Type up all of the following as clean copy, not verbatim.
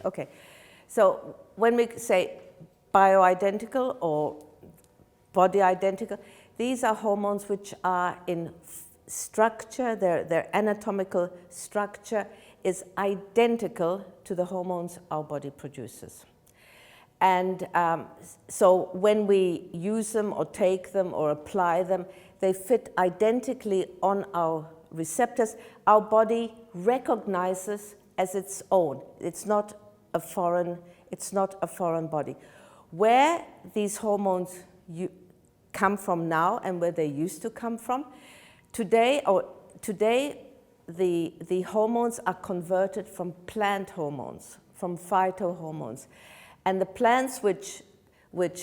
Okay. So when we say bioidentical or body identical, these are hormones which are in structure, their anatomical structure is identical to the hormones our body produces. And so when we use them or take them or apply them, they fit identically on our receptors. Our body recognizes as its own. It's not a foreign body. Where these hormones come from now and where they used to come from, today the hormones are converted from plant hormones, from phytohormones. And the plants which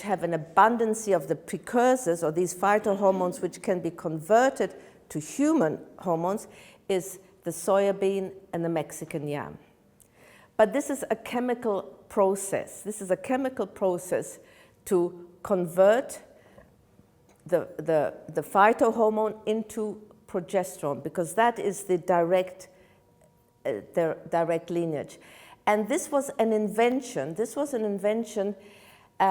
have an abundance of the precursors, or these phytohormones which can be converted to human hormones, is the soybean and the Mexican yam. But this is a chemical process. This is a chemical process to convert the phytohormone into progesterone, because that is the direct lineage. And this was an invention. This was an invention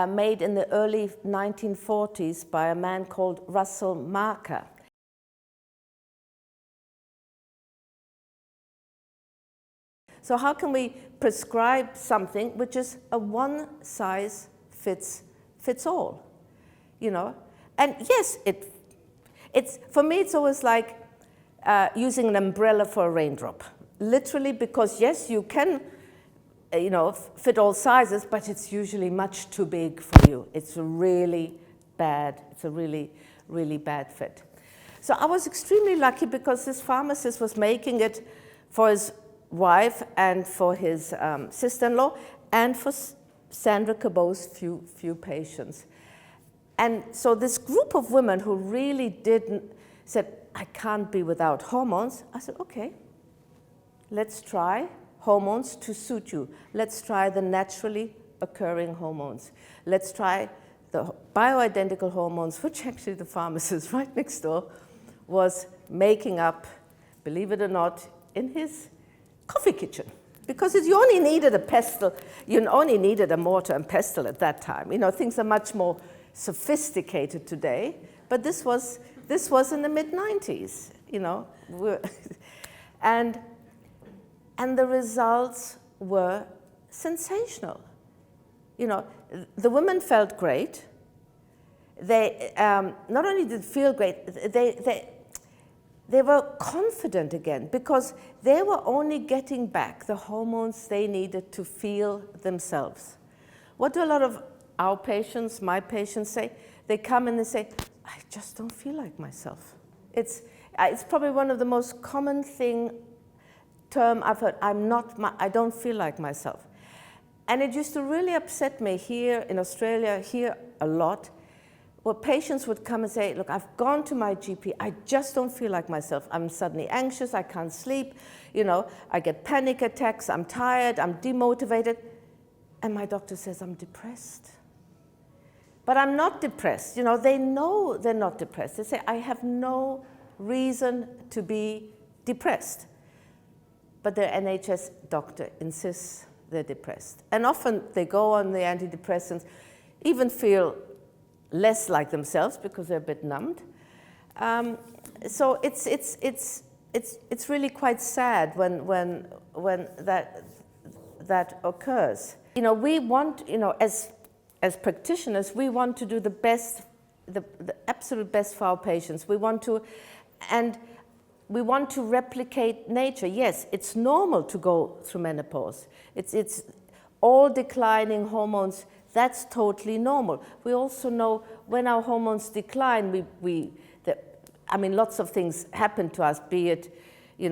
made in the early 1940s by a man called Russell Marker. So how can we prescribe something which is a one size fits all, you know? And yes, it's for me it's always like using an umbrella for a raindrop. Literally, because yes, you can fit all sizes, but it's usually much too big for you. It's a really bad fit. So I was extremely lucky because this pharmacist was making it for his wife and for his sister-in-law and for Sandra Cabot's few patients. And so this group of women who really said, I can't be without hormones, I said, okay, let's try hormones to suit you. Let's try the naturally occurring hormones. Let's try the bioidentical hormones, which actually the pharmacist right next door was making up, believe it or not, in his coffee kitchen. Because you only needed a pestle, you only needed a mortar and pestle at that time. You know, things are much more sophisticated today, but this was in the mid-90s, you know. And the results were sensational. You know, the women felt great. They not only did feel great, they were confident again because they were only getting back the hormones they needed to feel themselves. What do a lot of our patients, my patients say? They come and they say, I just don't feel like myself. It's probably one of the most common term I've heard. I don't feel like myself. And it used to really upset me here in Australia, here a lot, where patients would come and say, look, I've gone to my GP, I just don't feel like myself. I'm suddenly anxious, I can't sleep, you know, I get panic attacks, I'm tired, I'm demotivated. And my doctor says, I'm depressed. But I'm not depressed. You know, they know they're not depressed. They say, I have no reason to be depressed. But their NHS doctor insists they're depressed. And often they go on the antidepressants, even feel less like themselves because they're a bit numbed. So it's really quite sad when that occurs. You know, we want, you know, as practitioners, we want to do the best, the absolute best for our patients. We want to replicate nature. Yes, it's normal to go through menopause. It's all declining hormones. That's totally normal. We also know when our hormones decline, lots of things happen to us, be it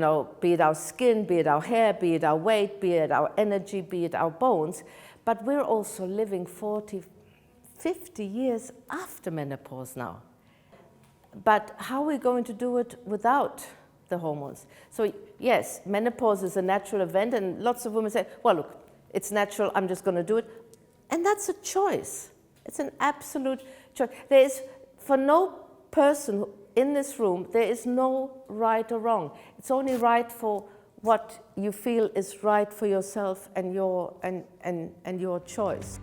our skin, be it our hair, be it our weight, be it our energy, be it our bones. But we're also living 40, 50 years after menopause now. But how are we going to do it without the hormones? So yes, menopause is a natural event, and lots of women say, well, look, it's natural, I'm just going to do it. And that's a choice. It's an absolute choice. There is, for no person in this room, there is no right or wrong. It's only right for what you feel is right for yourself and your choice.